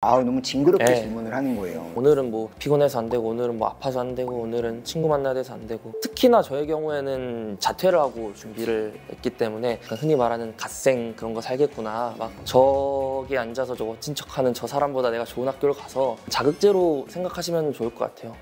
너무 징그럽게 네. 질문을 하는 거예요. 오늘은 뭐 피곤해서 안 되고, 오늘은 뭐 아파서 안 되고, 오늘은 친구 만나야 돼서 안 되고. 특히나 저의 경우에는 자퇴를 하고 준비를 했기 때문에 흔히 말하는 갓생 그런 거 살겠구나, 막 저기 앉아서 저거 친척하는 저 사람보다 내가 좋은 학교를 가서 자극제로 생각하시면 좋을 것 같아요.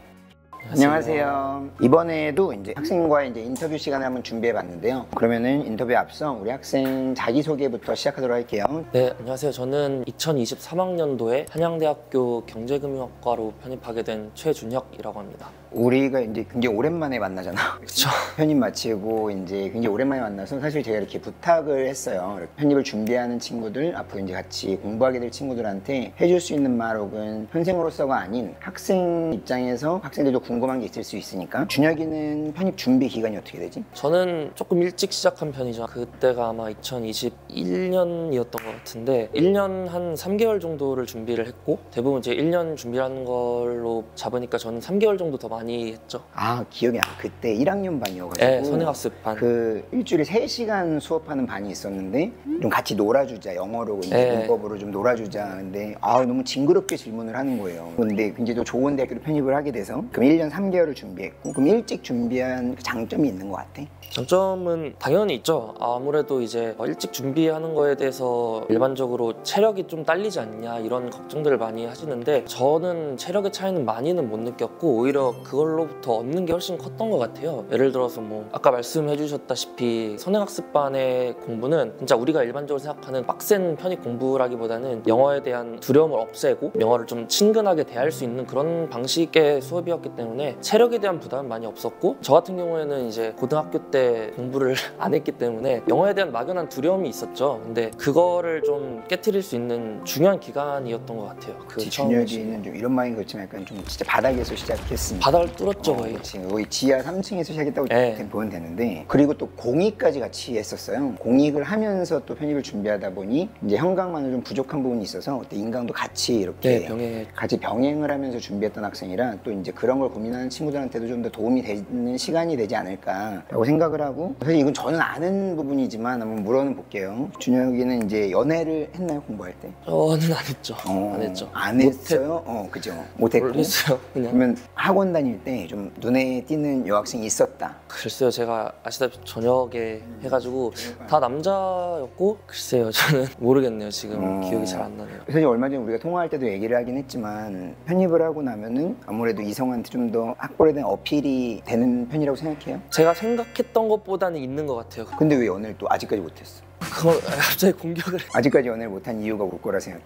안녕하세요. 이번에도 이제 학생과의 이제 인터뷰 시간을 한번 준비해 봤는데요. 그러면은 인터뷰에 앞서 우리 학생 자기소개부터 시작하도록 할게요. 네, 안녕하세요. 저는 2023학년도에 한양대학교 경제금융학과로 편입하게 된 최준혁이라고 합니다. 우리가 이제 굉장히 오랜만에 만나잖아. 그쵸. 편입 마치고 이제 굉장히 오랜만에 만나서 사실 제가 이렇게 부탁을 했어요. 편입을 준비하는 친구들, 앞으로 이제 같이 공부하게 될 친구들한테 해줄 수 있는 말, 혹은 현생으로서가 아닌 학생 입장에서 학생들도 궁금한 게 있을 수 있으니까. 준혁이는 편입 준비 기간이 어떻게 되지? 저는 조금 일찍 시작한 편이죠. 그때가 아마 2021년이었던 것 같은데 1년 한 3개월 정도를 준비를 했고, 대부분 이제 1년 준비하는 걸로 잡으니까 저는 3개월 정도 더 많이 했죠. 기억이 나. 그때 1학년 반이어가지고 네, 선행학습 반. 그 일주일에 3시간 수업하는 반이 있었는데 좀 같이 놀아주자, 영어로 이제 네. 문법으로 좀 놀아주자. 근데 너무 징그럽게 질문을 하는 거예요. 근데 굉장히 또 좋은 대학교로 편입을 하게 돼서 그럼 1년 3개월을 준비했고, 그럼 일찍 준비한 장점이 있는 것 같아? 장점은 당연히 있죠. 아무래도 이제 일찍 준비하는 거에 대해서 일반적으로 체력이 좀 딸리지 않냐 이런 걱정들을 많이 하시는데, 저는 체력의 차이는 많이는 못 느꼈고 오히려 그걸로부터 얻는 게 훨씬 컸던 것 같아요. 예를 들어서 뭐 아까 말씀해 주셨다시피 선행학습반의 공부는 진짜 우리가 일반적으로 생각하는 빡센 편입 공부라기보다는 영어에 대한 두려움을 없애고 영어를 좀 친근하게 대할 수 있는 그런 방식의 수업이었기 때문에 체력에 대한 부담은 많이 없었고, 저 같은 경우에는 이제 고등학교 때 공부를 안 했기 때문에 영어에 대한 막연한 두려움이 있었죠. 근데 그거를 좀 깨트릴 수 있는 중요한 기간이었던 것 같아요. 준혁이는 좀 이런 말이 그렇지만 약간 좀 진짜 바닥에서 시작했습니다. 바닥을 뚫었죠, 거의. 그치. 거의 지하 3층에서 시작했다고 네. 보면 되는데, 그리고 또 공익까지 같이 했었어요. 공익을 하면서 또 편입을 준비하다 보니 이제 형광만은 좀 부족한 부분이 있어서 그때 인강도 같이 이렇게 같이 병행을 하면서 준비했던 학생이라, 또 이제 그런 걸 고민하는 친구들한테도 좀 더 도움이 되는 시간이 되지 않을까라고 생각을 하고, 사실 이건 저는 아는 부분이지만 한번 물어는 볼게요. 준혁이는 이제 연애를 했나요, 공부할 때? 저는 안 했죠. 안 했죠. 안 했어요? 그죠. 못했고. 모르겠어요, 그냥. 그러면 학원 다닐 때 좀 눈에 띄는 여학생이 있었다? 글쎄요, 제가 아시다시피 저녁에 해가지고 다 남자였고, 글쎄요, 저는 모르겠네요. 지금 기억이 잘 안 나네요. 사실 얼마 전에 우리가 통화할 때도 얘기를 하긴 했지만, 편입을 하고 나면은 아무래도 이성한테 좀 더 학벌에 대한 어필이 되는 편이라고 생각해요? 제가 생각했던 것보다는 있는 것 같아요. 근데 왜 연애를 또 아직까지 못했어? 그걸 갑자기 공격을 아직까지 연애를 못한 이유가 올 거라 생각해?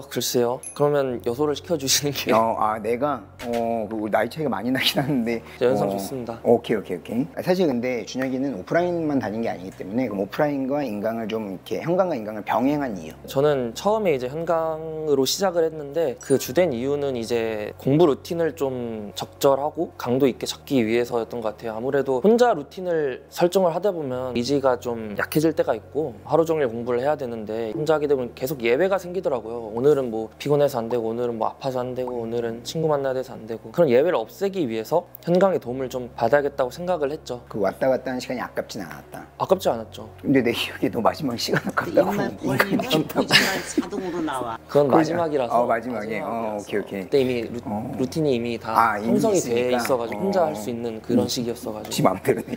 글쎄요. 그러면 여소를 시켜주시는 게 내가 나이 차이가 많이 나긴 하는데 연상 좋습니다. 오케이. 사실 근데 준혁이는 오프라인만 다닌 게 아니기 때문에, 그럼 오프라인과 인강을 좀 이렇게 현강과 인강을 병행한 이유? 저는 처음에 이제 현강으로 시작을 했는데, 그 주된 이유는 이제 공부 루틴을 좀 적절하고 강도 있게 잡기 위해서였던 것 같아요. 아무래도 혼자 루틴을 설정을 하다 보면 의지가 좀 약해질 때가 있고 하루 종일 공부를 해야 되는데, 혼자 하게 되면 계속 예외가 생기더라고요. 오늘은 뭐 피곤해서 안 되고, 오늘은 뭐 아파서 안 되고, 오늘은 친구 만나야 돼서 안 되고, 그런 예외를 없애기 위해서 현강의 도움을 좀 받아야겠다고 생각을 했죠. 그 왔다 갔다 하는 시간이 아깝진 않았다? 아깝지 않았죠. 근데 내 기억에 너 마지막 시간 아깝다고. 입만 벌리면 보지만 자동으로 나와. 그건 마지막이라서. 마지막에. 오케이. 그때 이미 루틴이 이미 다 형성이 돼 있어가지고 혼자 할 수 있는 그런 시기였어가지고. 지 맘대로네.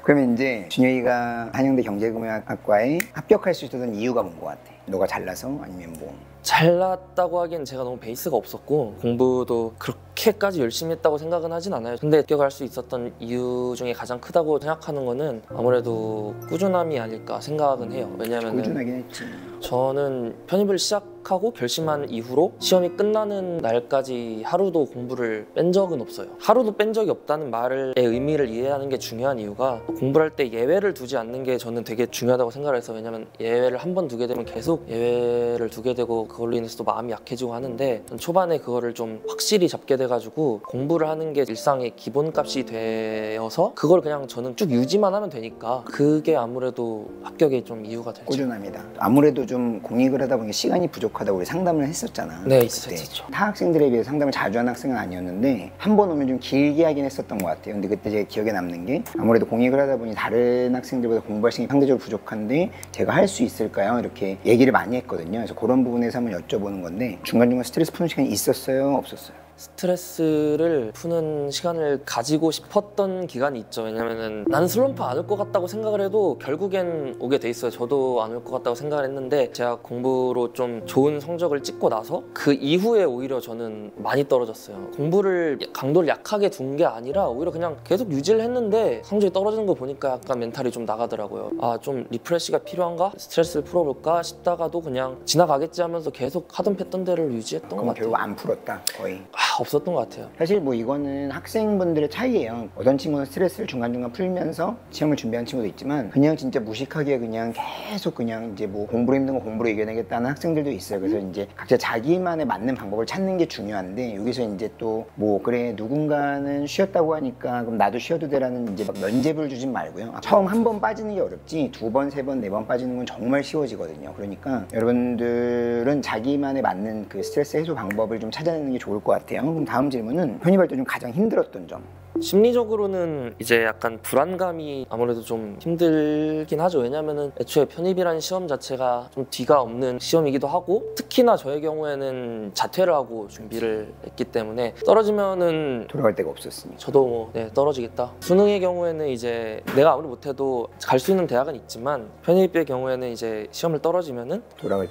그러면 이제 준혁이가 한양대 경제금융학과에 합격할 수 있었던 이유가 뭔 것 같아? 너가 잘나서? 아니면 뭐? 잘났다고 하기엔 제가 너무 베이스가 없었고 공부도 그렇게까지 열심히 했다고 생각은 하진 않아요. 근데 합격할 수 있었던 이유 중에 가장 크다고 생각하는 거는 아무래도 꾸준함이 아닐까 생각은 해요. 왜냐면 꾸준하긴 했지. 저는 편입을 시작하고 결심한 이후로 시험이 끝나는 날까지 하루도 공부를 뺀 적은 없어요. 하루도 뺀 적이 없다는 말의 의미를 이해하는 게 중요한 이유가, 공부를 할 때 예외를 두지 않는 게 저는 되게 중요하다고 생각을 해서, 왜냐면 예외를 한 번 두게 되면 계속 예외를 두게 되고 그걸로 인해서 또 마음이 약해지고 하는데, 초반에 그거를 좀 확실히 잡게 돼가지고 돼가지고 공부를 하는 게 일상의 기본값이 되어서 그걸 그냥 저는 쭉 유지만 하면 되니까 그게 아무래도 합격에 좀 이유가 되죠. 꾸준합니다. 아무래도 좀 공익을 하다 보니 시간이 부족하다고 우리 상담을 했었잖아. 네, 있었죠. 타 학생들에 비해 상담을 자주 하는 학생은 아니었는데 한 번 오면 좀 길게 하긴 했었던 것 같아요. 근데 그때 제 기억에 남는 게 아무래도 공익을 하다 보니 다른 학생들보다 공부할 시간이 상대적으로 부족한데 제가 할 수 있을까요? 이렇게 얘기를 많이 했거든요. 그래서 그런 부분에서 한번 여쭤보는 건데 중간중간 스트레스 푸는 시간이 있었어요? 없었어요? 스트레스를 푸는 시간을 가지고 싶었던 기간이 있죠. 왜냐면은 나는 슬럼프 안 올 것 같다고 생각을 해도 결국엔 오게 돼 있어요. 저도 안 올 것 같다고 생각을 했는데 제가 공부로 좀 좋은 성적을 찍고 나서 그 이후에 오히려 저는 많이 떨어졌어요. 공부를 강도를 약하게 둔 게 아니라 오히려 그냥 계속 유지를 했는데 성적이 떨어지는 거 보니까 약간 멘탈이 좀 나가더라고요. 아, 좀 리프레시가 필요한가? 스트레스를 풀어볼까 싶다가도 그냥 지나가겠지 하면서 계속 하던 패던 대를 유지했던 것 그럼 같아요. 결국 안 풀었다 거의. 없었던 것 같아요. 사실 뭐 이거는 학생분들의 차이예요. 어떤 친구는 스트레스를 중간중간 풀면서 시험을 준비한 친구도 있지만 그냥 진짜 무식하게 그냥 계속 그냥 이제 뭐 공부로 힘든 거 공부로 이겨내겠다는 학생들도 있어요. 그래서 이제 각자 자기만의 맞는 방법을 찾는 게 중요한데 여기서 이제 또 뭐 그래 누군가는 쉬었다고 하니까 그럼 나도 쉬어도 되라는 이제 막 면죄부를 주진 말고요. 처음 한 번 빠지는 게 어렵지 두 번, 세 번, 네 번 빠지는 건 정말 쉬워지거든요. 그러니까 여러분들은 자기만의 맞는 그 스트레스 해소 방법을 좀 찾아내는 게 좋을 것 같아요. 그럼 다음 질문은 편입할 때 좀 가장 힘들었던 점. 심리적으로는 이제 약간 불안감이 아무래도 좀 힘들긴 하죠. 왜냐면은 애초에 편입이라는 시험 자체가 좀 뒤가 없는 시험이기도 하고 특히나 저의 경우에는 자퇴를 하고 준비를 했기 때문에 떨어지면은 돌아갈 데가 없었으니까. 저도 뭐 떨어지겠다. 수능의 경우에는 이제 내가 아무리 못해도 갈 수 있는 대학은 있지만 편입의 경우에는 이제 시험을 떨어지면은 돌아갈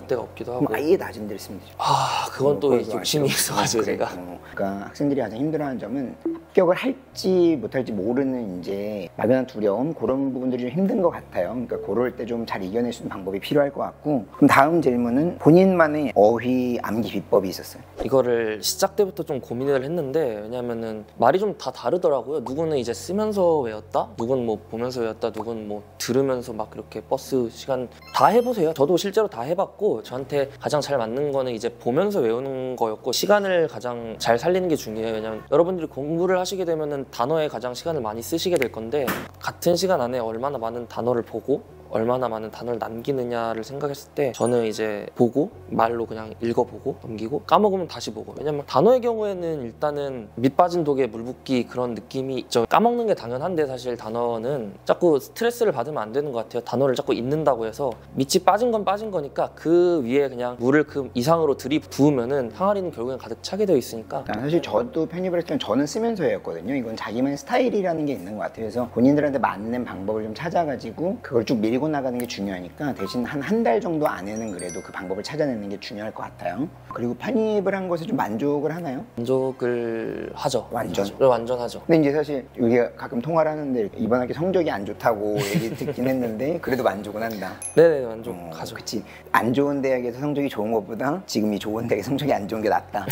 데가 없기도 하고. 그럼 아예 낮은 데를 쓰면 되죠. 아, 그건 또 욕심이 있어가지고 제가. 그러니까 학생들이 가장 힘들어하는 점은 합격을 할지 못할지 모르는 이제 막연한 두려움 그런 부분들이 좀 힘든 것 같아요. 그러니까 그럴 때 좀 잘 이겨낼 수 있는 방법이 필요할 것 같고. 그럼 다음 질문은 본인만의 어휘 암기 비법이 있었어요? 이거를 시작 때부터 좀 고민을 했는데 왜냐면은 말이 좀 다 다르더라고요. 누구는 이제 쓰면서 외웠다, 누구는 뭐 보면서 외웠다, 누구는 뭐 들으면서 막 이렇게 버스 시간 다 해보세요. 저도 실제로 다 해봤고 저한테 가장 잘 맞는 거는 이제 보면서 외우는 거였고 시간을 가장 잘 살리는 게 중요해요. 왜냐면 여러분들이 공부를 하시게 되면은 단어에 가장 시간을 많이 쓰시게 될 건데 같은 시간 안에 얼마나 많은 단어를 보고 얼마나 많은 단어를 남기느냐를 생각했을 때 저는 이제 보고 말로 그냥 읽어보고 넘기고 까먹으면 다시 보고. 왜냐면 단어의 경우에는 일단은 밑 빠진 독에 물 붓기 그런 느낌이 있죠. 까먹는 게 당연한데 사실 단어는 자꾸 스트레스를 받으면 안 되는 것 같아요. 단어를 자꾸 잊는다고 해서 밑이 빠진 건 빠진 거니까 그 위에 그냥 물을 그 이상으로 들이부으면은 항아리는 결국엔 가득 차게 되어 있으니까. 사실 저도 편입을 했을 때 저는 쓰면서 외웠거든요. 이건 자기만의 스타일이라는 게 있는 것 같아요. 그래서 본인들한테 맞는 방법을 좀 찾아가지고 그걸 쭉 밀고 나가는 게 중요하니까 대신 한 달 정도 안에는 그래도 그 방법을 찾아내는 게 중요할 것 같아요. 그리고 편입을 한 것에 좀 만족을 하나요? 만족을 하죠. 완전? 완전 하죠. 근데 이제 사실 우리가 가끔 통화를 하는데 이번 학기 성적이 안 좋다고 얘기 듣긴 했는데 그래도 만족은 한다. 네네, 만족하죠. 그치. 안 좋은 대학에서 성적이 좋은 것보다 지금 이 좋은 대학에 성적이 안 좋은 게 낫다.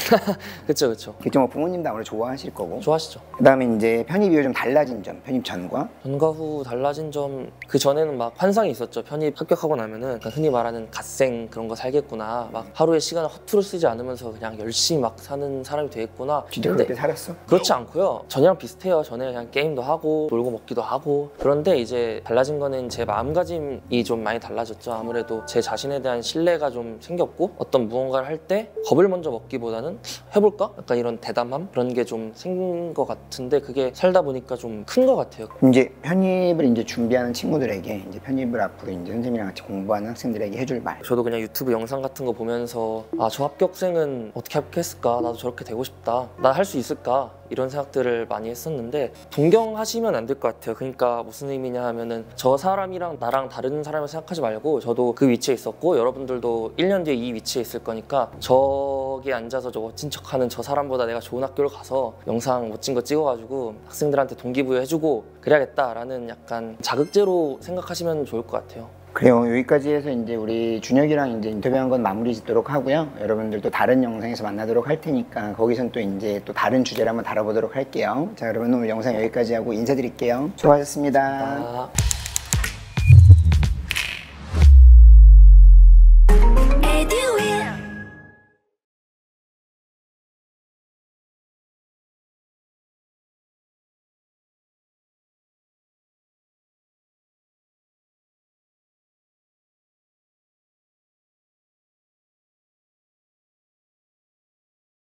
그쵸 그쵸. 그쵸. 뭐 부모님도 아무래도 좋아하실 거고. 좋아하시죠. 그 다음에 이제 편입 이후 좀 달라진 점, 편입 전과 후 달라진 점, 그 전에는 막 환상이 있었죠. 편입 합격하고 나면은 흔히 말하는 갓생 그런 거 살겠구나, 막 하루의 시간을 허투루 쓰지 않으면서 그냥 열심히 막 사는 사람이 되겠구나. 진짜 그렇게 살았어? 그렇지 않고요. 전이랑 비슷해요. 전에 그냥 게임도 하고 놀고 먹기도 하고. 그런데 이제 달라진 거는 제 마음가짐이 좀 많이 달라졌죠. 아무래도 제 자신에 대한 신뢰가 좀 생겼고 어떤 무언가를 할 때 겁을 먼저 먹기보다는 해볼까? 약간 이런 대담함? 그런 게 좀 생긴 것 같은데 그게 살다 보니까 좀 큰 것 같아요. 이제 편입을 이제 준비하는 친구들에게 이제 편입을 앞으로 이제 선생님이랑 같이 공부하는 학생들에게 해줄 말. 저도 그냥 유튜브 영상 같은 거 보면서 아, 저 합격생은 어떻게 합격했을까? 나도 저렇게 되고 싶다. 나 할 수 있을까? 이런 생각들을 많이 했었는데 동경하시면 안 될 것 같아요. 그러니까 무슨 의미냐 하면은 저 사람이랑 나랑 다른 사람을 생각하지 말고 저도 그 위치에 있었고 여러분들도 1년 뒤에 이 위치에 있을 거니까 저기 앉아서 저 멋진 척하는 저 사람보다 내가 좋은 학교를 가서 영상 멋진 거 찍어가지고 학생들한테 동기부여해주고 그래야겠다라는 약간 자극제로 생각하시면 좋을 것 같아요. 그래요. 여기까지 해서 이제 우리 준혁이랑 이제 인터뷰한 건 마무리 짓도록 하고요. 여러분들도 다른 영상에서 만나도록 할 테니까 거기선 또 이제 또 다른 주제를 한번 다뤄보도록 할게요. 자, 여러분 오늘 영상 여기까지 하고 인사드릴게요. 수고하셨습니다.